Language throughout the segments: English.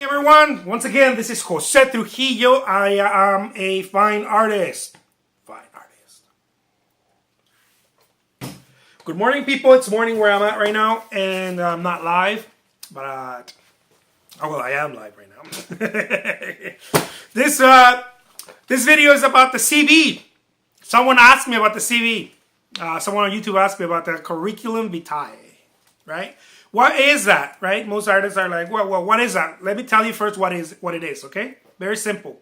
Everyone, once again, this is Jose Trujillo. I am a fine artist. Fine artist. Good morning, people. It's morning where I'm at right now, and I'm not live, but oh well, I am live right now. This video is about the CV. Someone asked me about the CV. Someone on YouTube asked me about the curriculum vitae, right? What is that, right? Most artists are like, well, what is that? Let me tell you first what it is, okay? Very simple.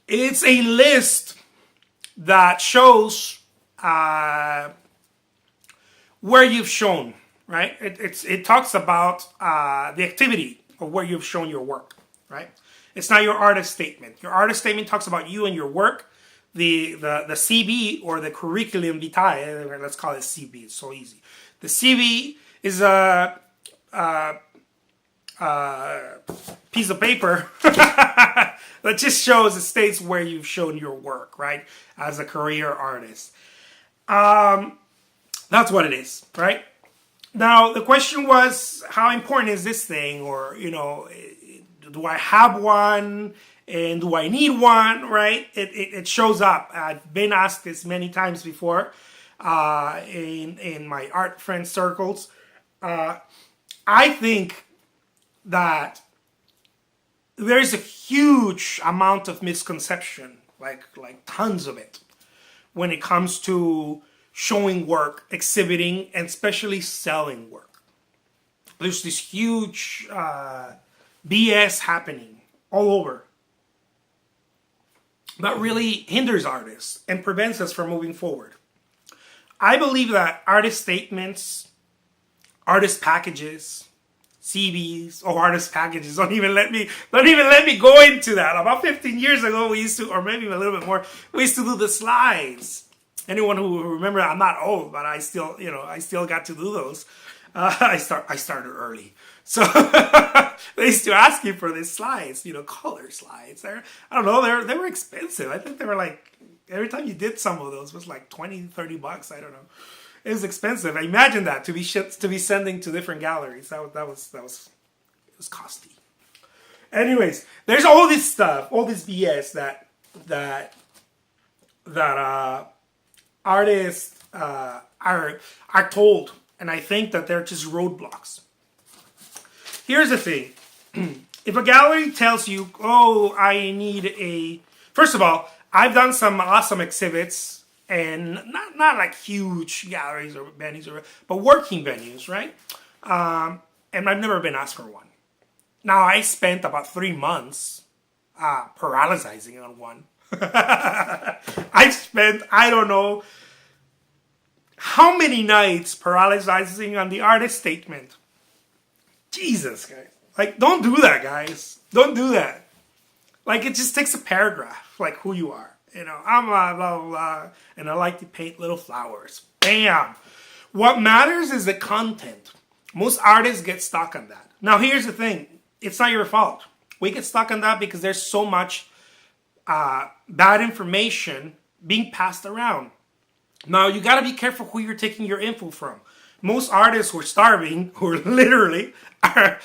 It's a list that shows where you've shown, right? It talks about the activity of where you've shown your work, right? It's not your artist statement. Your artist statement talks about you and your work. The CV, or the curriculum vitae, let's call it CB, it's so easy. The CV is a piece of paper that just shows, it states where you've shown your work, right? As a career artist. That's what it is, right? Now, the question was, how important is this thing? Or, you know, do I have one? And do I need one, right? It shows up. I've been asked this many times before. In my art friend circles. I think that there's a huge amount of misconception, like tons of it, when it comes to showing work, exhibiting, and especially selling work. There's this huge BS happening all over that really hinders artists and prevents us from moving forward. I believe that artist statements, artist packages, CVs, or artist packages, don't even let me go into that. About 15 years ago, we used to, or maybe a little bit more, we used to do the slides. Anyone who remember, I'm not old, but I still got to do those. I started early. So they used to ask you for these slides, color slides. I don't know, they were expensive. I think they were like, every time you did some of those, it was like 20, 30 bucks. I don't know. It was expensive. I imagine that to be sending to different galleries. It was costly. Anyways, there's all this stuff, all this BS that artists are told, and I think that they're just roadblocks. Here's the thing: if a gallery tells you, "Oh, I need first of all, I've done some awesome exhibits, and not like huge galleries or venues, but working venues, right? And I've never been asked for one. Now, I spent about 3 months paralyzing on one. I spent, I don't know how many nights paralyzing on the artist statement. Jesus, guys. Like, don't do that, guys. Don't do that. Like, it just takes a paragraph, like who you are. I'm blah, blah, blah, and I like to paint little flowers. Bam! What matters is the content. Most artists get stuck on that. Now, here's the thing. It's not your fault. We get stuck on that because there's so much bad information being passed around. Now, you got to be careful who you're taking your info from. Most artists who are starving, who are literally are...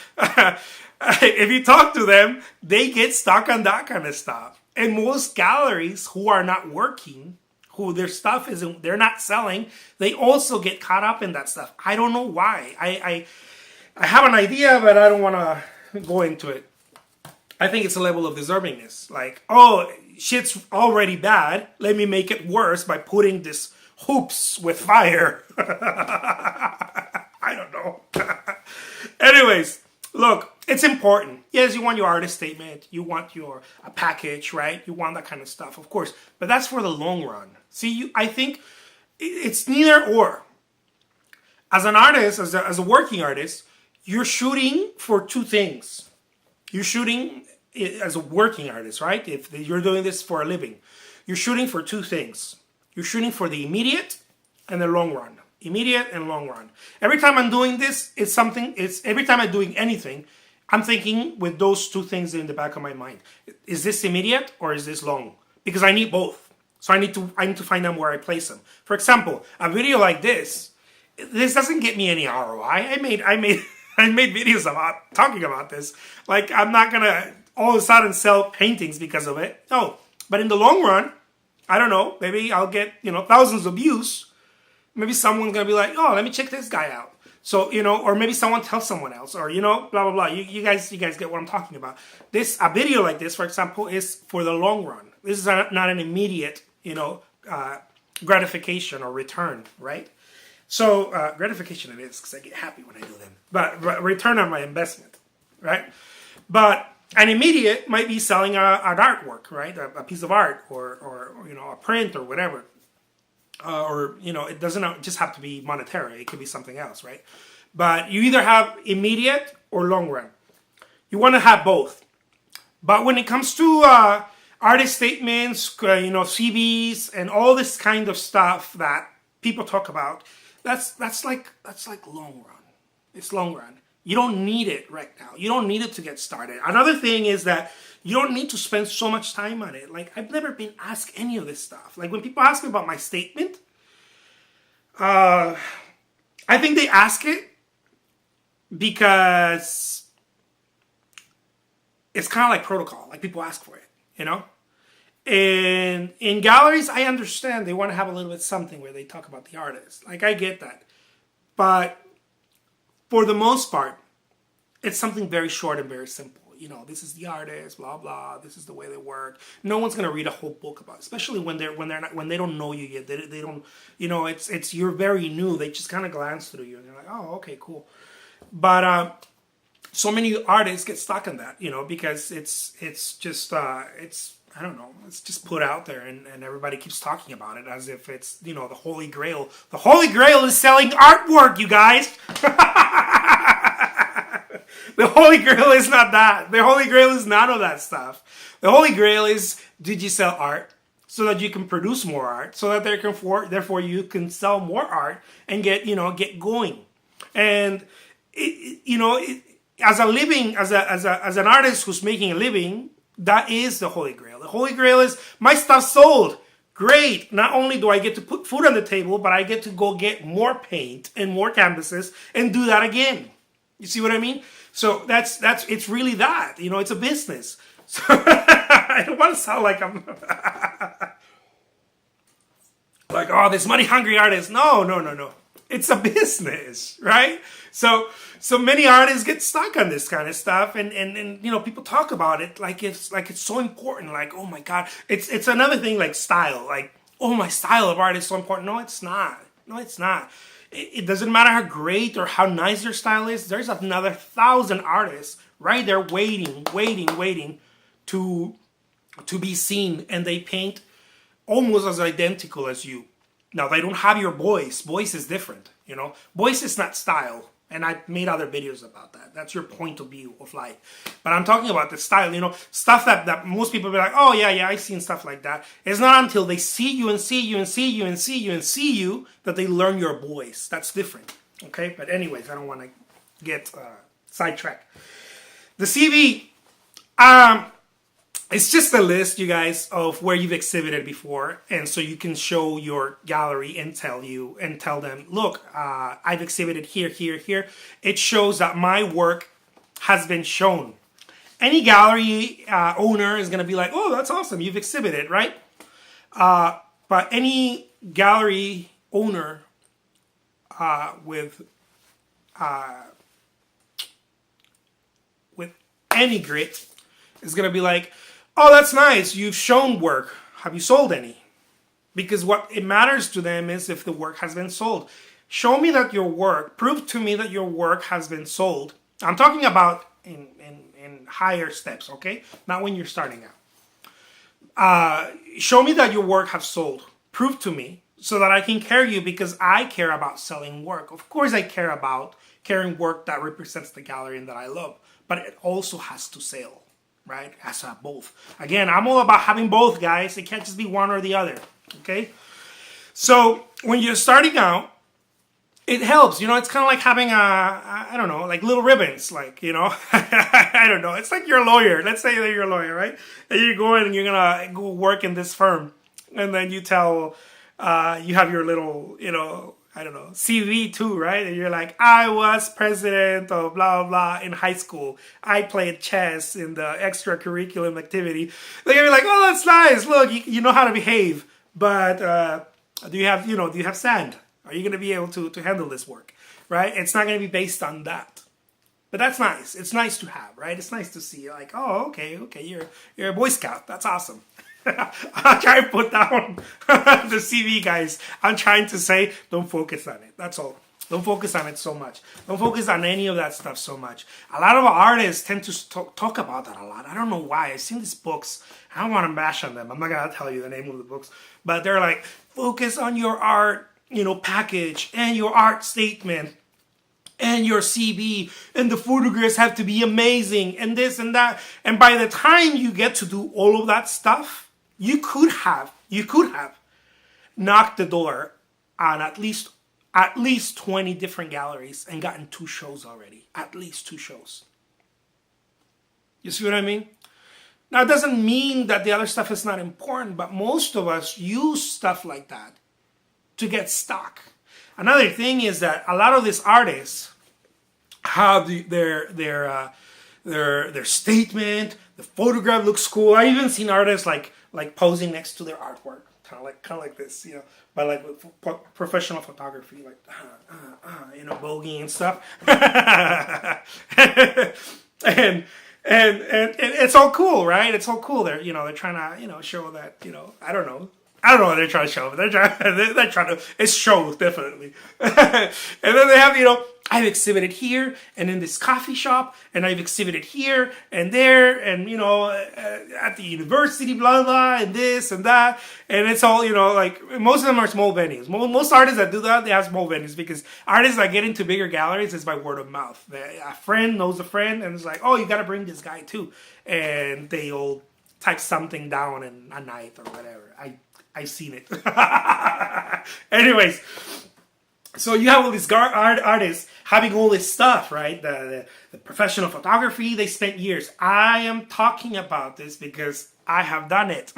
if you talk to them, they get stuck on that kind of stuff. And most galleries who are not working, who their stuff isn't, they're not selling, they also get caught up in that stuff. I don't know why. I have an idea, but I don't want to go into it. I think it's a level of deservingness. Like, oh, shit's already bad. Let me make it worse by putting this hoops with fire. I don't know. Anyways. Look, it's important. Yes, you want your artist statement. You want a package, right? You want that kind of stuff, of course. But that's for the long run. See, I think it's neither or. As an artist, as a working artist, you're shooting for two things. You're shooting as a working artist, right? If you're doing this for a living, you're shooting for two things. You're shooting for the immediate and the long run. Immediate and long run. Every time I'm doing this, every time I'm doing anything, I'm thinking with those two things in the back of my mind. Is this immediate or is this long? Because I need both. So I need to find them where I place them. For example, a video like this doesn't get me any ROI. I made I made videos about talking about this. Like, I'm not gonna all of a sudden sell paintings because of it. No, but in the long run, I don't know. Maybe I'll get thousands of views. Maybe someone's gonna be like, oh, let me check this guy out. So or maybe someone tells someone else, or blah blah blah. You guys get what I'm talking about. A video like this, for example, is for the long run. This is not an immediate gratification or return, right? So gratification it is, because I get happy when I do them. But return on my investment, right? But an immediate might be selling an artwork, right? A piece of art, or a print, or whatever. Or it doesn't just have to be monetary. It could be something else, right? But you either have immediate or long run. You want to have both. But when it comes to artist statements, CVs, and all this kind of stuff that people talk about, that's like long run. It's long run. You don't need it right now. You don't need it to get started. Another thing is that you don't need to spend so much time on it. Like, I've never been asked any of this stuff. Like, when people ask me about my statement, I think they ask it because it's kind of like protocol. Like, people ask for it, And in galleries, I understand they want to have a little bit something where they talk about the artist. Like, I get that. But for the most part, it's something very short and very simple. This is the artist, blah blah. This is the way they work. No one's gonna read a whole book about it, especially when they don't know you yet. They don't, you're very new. They just kind of glance through you and they're like, oh, okay, cool. But so many artists get stuck in that, because it's just I don't know. It's just put out there, and everybody keeps talking about it as if it's the Holy Grail. The Holy Grail is selling artwork, you guys. The Holy Grail is not that. The Holy Grail is none of that stuff. The Holy Grail is, did you sell art so that you can produce more art, so that therefore you can sell more art and get going. And as an artist who's making a living, that is the Holy Grail. The Holy Grail is, my stuff sold. Great. Not only do I get to put food on the table, but I get to go get more paint and more canvases and do that again. You see what I mean? So it's really that. It's a business. So I don't want to sound like I'm like, oh, this money hungry artist. No. It's a business, right? So many artists get stuck on this kind of stuff, and people talk about it like it's so important. Like, oh my God, it's another thing, like style. Like, oh, my style of art is so important. No, it's not. It doesn't matter how great or how nice your style is. There's another 1,000 artists right there waiting to be seen, and they paint almost as identical as you. Now, they don't have your voice. Voice is different, Voice is not style. And I've made other videos about that. That's your point of view of life. But I'm talking about the style, stuff that most people be like, oh, yeah, I've seen stuff like that. It's not until they see you and see you and see you and see you and see you that they learn your voice. That's different, okay? But anyways, I don't want to get sidetracked. The CV, it's just a list, you guys, of where you've exhibited before, and so you can show your gallery and tell them, look, I've exhibited here. It shows that my work has been shown. Any gallery owner is going to be like, oh, that's awesome, you've exhibited, right? But any gallery owner with any grit is going to be like, oh, that's nice. You've shown work. Have you sold any? Because what it matters to them is if the work has been sold. Show me that your work, prove to me that your work has been sold. I'm talking about in higher steps, okay? Not when you're starting out. Show me that your work has sold. Prove to me so that I can carry you, because I care about selling work. Of course I care about carrying work that represents the gallery and that I love. But it also has to sell. Right? It has to have both. Again, I'm all about having both, guys. It can't just be one or the other. Okay? So when you're starting out, it helps. It's kind of like having I don't know, like little ribbons. Like, I don't know. It's like you're a lawyer. Let's say that you're a lawyer, right? And you're going and you're going to go work in this firm. And then you tell, you have your little, I don't know, CV too, right? And you're like, I was president of blah, blah, blah in high school. I played chess in the extracurriculum activity. They're gonna be like, oh, that's nice. Look, you know how to behave. But do you have sand? Are you going to be able to handle this work, right? It's not going to be based on that. But that's nice. It's nice to have, right? It's nice to see, like, oh, okay, you're a Boy Scout. That's awesome. I'll try and put down the CV, guys. I'm trying to say, don't focus on it. That's all. Don't focus on it so much. Don't focus on any of that stuff so much. A lot of artists tend to talk about that a lot. I don't know why. I've seen these books. I don't want to bash on them. I'm not going to tell you the name of the books. But they're like, focus on your art, package and your art statement and your CV, and the photographs have to be amazing and this and that. And by the time you get to do all of that stuff, you could have knocked the door on at least 20 different galleries and gotten 2 shows already. At least 2 shows. You see what I mean? Now, it doesn't mean that the other stuff is not important, but most of us use stuff like that to get stock. Another thing is that a lot of these artists have their statement. The photograph looks cool. I even seen artists like posing next to their artwork, kind of like this, but like with professional photography, like bogey and stuff. and it's all cool, right? It's all cool. They're trying to show that I don't know what they're trying to show, but they're trying to. It's shows definitely. And then they have I've exhibited here and in this coffee shop, and I've exhibited here and there, and at the university, blah blah, and this and that, and it's all like most of them are small venues. Most artists that do that, they have small venues, because artists that get into bigger galleries is by word of mouth. A friend knows a friend, and it's like, oh, you got to bring this guy too, and they all type something down in a night or whatever. I've seen it. Anyways, so you have all these artists having all this stuff, right? The professional photography, they spent years. I am talking about this because I have done it.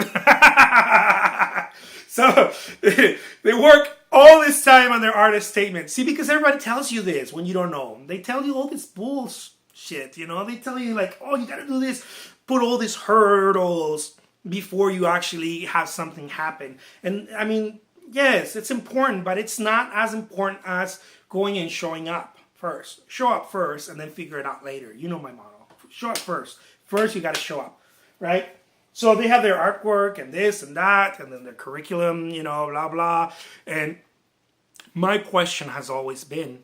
So they work all this time on their artist statement. See, because everybody tells you this when you don't know. They tell you all this bullshit, They tell you like, oh, you got to do this, put all these hurdles before you actually have something happen. And I mean, yes, it's important, but it's not as important as going and showing up first. Show up first and then figure it out later. You know my motto. Show up first. First, you got to show up, right? So they have their artwork and this and that, and then their curriculum, blah, blah. And my question has always been,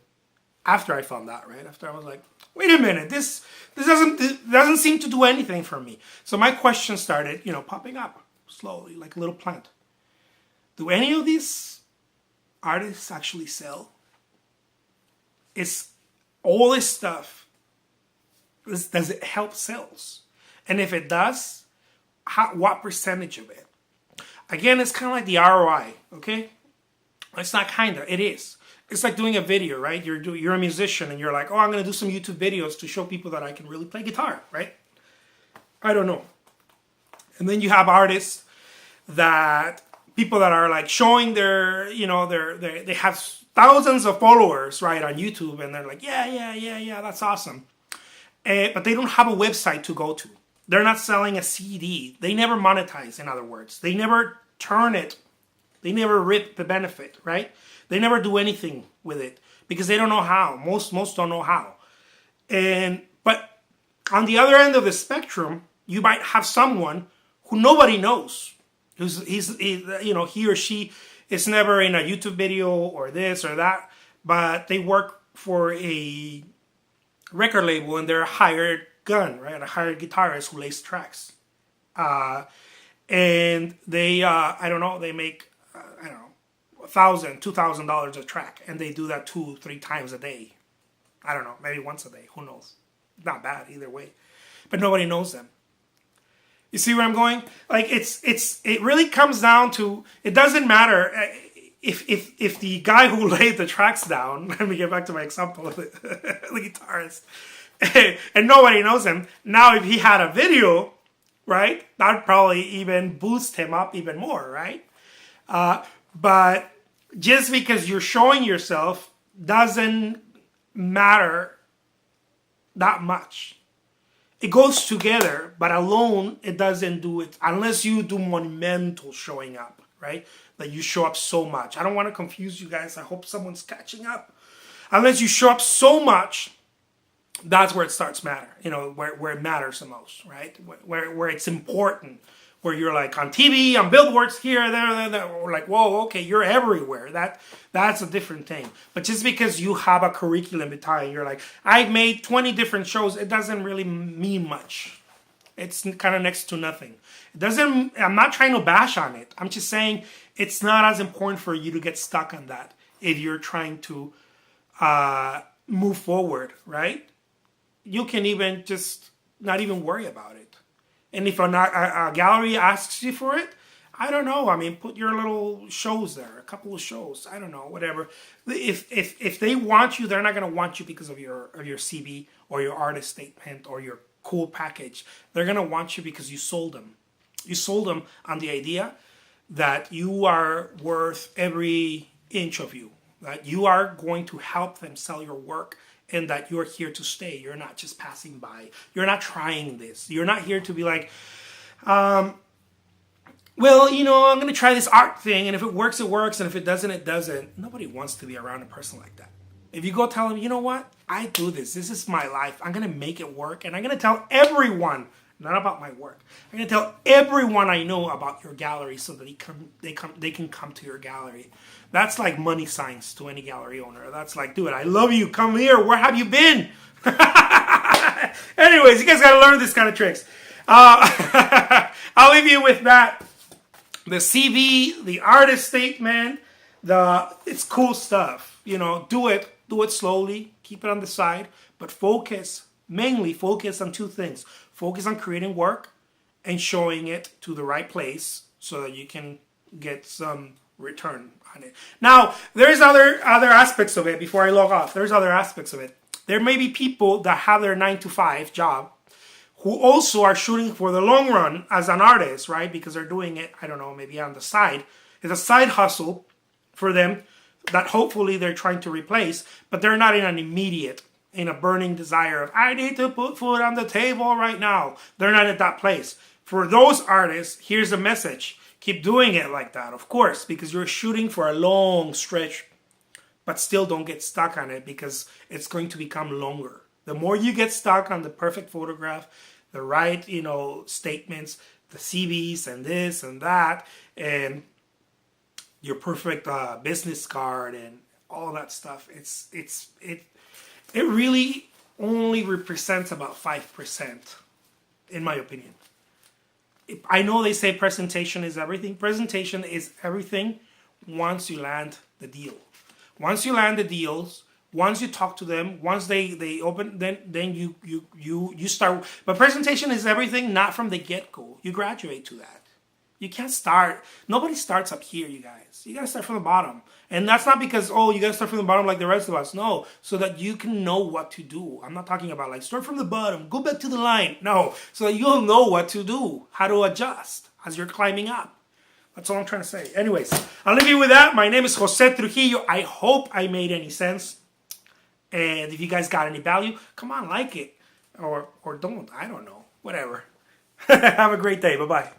after I found that, right? After I was like, wait a minute, this doesn't seem to do anything for me. So my question started, popping up slowly, like a little plant. Do any of these artists actually sell? Is all this stuff, does it help sales? And if it does, what percentage of it? Again, it's kind of like the ROI, okay? It's not it is. It's like doing a video, right? You're a musician and you're like, oh, I'm going to do some YouTube videos to show people that I can really play guitar, right? I don't know. And then you have artists people that are like showing they have thousands of followers, right, on YouTube, and they're like, yeah, that's awesome. But they don't have a website to go to. They're not selling a CD. They never monetize, in other words. They never turn it. They never rip the benefit, right? They never do anything with it because they don't know how. Most don't know how. But on the other end of the spectrum, you might have someone who nobody knows. He or she is never in a YouTube video or this or that, but they work for a record label and they're a hired gun, right? A hired guitarist who lays tracks. And they, they make, $1,000, $2,000 a track, and they do that 2-3 times a day. I don't know, maybe once a day, who knows? Not bad either way. But nobody knows them. You see where I'm going? Like it really comes down to, it doesn't matter if the guy who laid the tracks down, let me get back to my example of the guitarist, and nobody knows him. Now if he had a video, right, that'd probably even boost him up even more, right? But just because you're showing yourself doesn't matter that much. It goes together, but alone it doesn't do it unless you do monumental showing up, right? That you show up so much. I don't want to confuse you guys. I hope someone's catching up. Unless you show up so much, that's where it starts matter. Where it matters the most, right? Where it's important. Where you're like on TV, on billboards here, there. Or like, whoa, okay, you're everywhere. That's a different thing. But just because you have a curriculum vitae and you're like, I made 20 different shows, it doesn't really mean much. It's kind of next to nothing. I'm not trying to bash on it. I'm just saying it's not as important for you to get stuck on that if you're trying to move forward, right? You can even just not even worry about it. And if a gallery asks you for it, I don't know. I mean, put your little shows there, a couple of shows. I don't know, whatever. If they want you, they're not gonna want you because of your CV or your artist statement or your cool package. They're gonna want you because you sold them. You sold them on the idea that you are worth every inch of you. That you are going to help them sell your work. And that you're here to stay. You're not just passing by. You're not trying this. You're not here to be like, well, I'm going to try this art thing. And if it works, it works. And if it doesn't, it doesn't. Nobody wants to be around a person like that. If you go tell them, you know what? I do this. This is my life. I'm going to make it work. And I'm going to tell everyone, not about my work. I'm going to tell everyone I know about your gallery so that they can come to your gallery. That's like money signs to any gallery owner. That's like, dude, I love you. Come here. Where have you been? Anyways, you guys got to learn this kind of tricks. I'll leave you with that. The CV, the artist statement, it's cool stuff. Do it slowly. Keep it on the side. But mainly focus on two things. Focus on creating work and showing it to the right place so that you can get some return on it. Now, there's other aspects of it before I log off. There's other aspects of it. There may be people that have their 9-to-5 job who also are shooting for the long run as an artist, right? Because they're doing it, I don't know, maybe on the side. It's a side hustle for them that hopefully they're trying to replace, but they're not in a burning desire of, I need to put food on the table right now. They're not at that place. For those artists, here's the message. Keep doing it like that, of course, because you're shooting for a long stretch, but still don't get stuck on it because it's going to become longer. The more you get stuck on the perfect photograph, the right, statements, the CVs and this and that, and your perfect business card and all that stuff, it really only represents about 5%, in my opinion. I know they say presentation is everything. Presentation is everything once you land the deal. Once you land the deals, once you talk to them, once they open, then you start. But presentation is everything, not from the get-go. You graduate to that. You can't start. Nobody starts up here, you guys. You got to start from the bottom. And that's not because, you got to start from the bottom like the rest of us. No, so that you can know what to do. I'm not talking about like start from the bottom, go back to the line. No, so that you'll know what to do, how to adjust as you're climbing up. That's all I'm trying to say. Anyways, I'll leave you with that. My name is Jose Trujillo. I hope I made any sense. And if you guys got any value, come on, like it. Or don't. I don't know. Whatever. Have a great day. Bye-bye.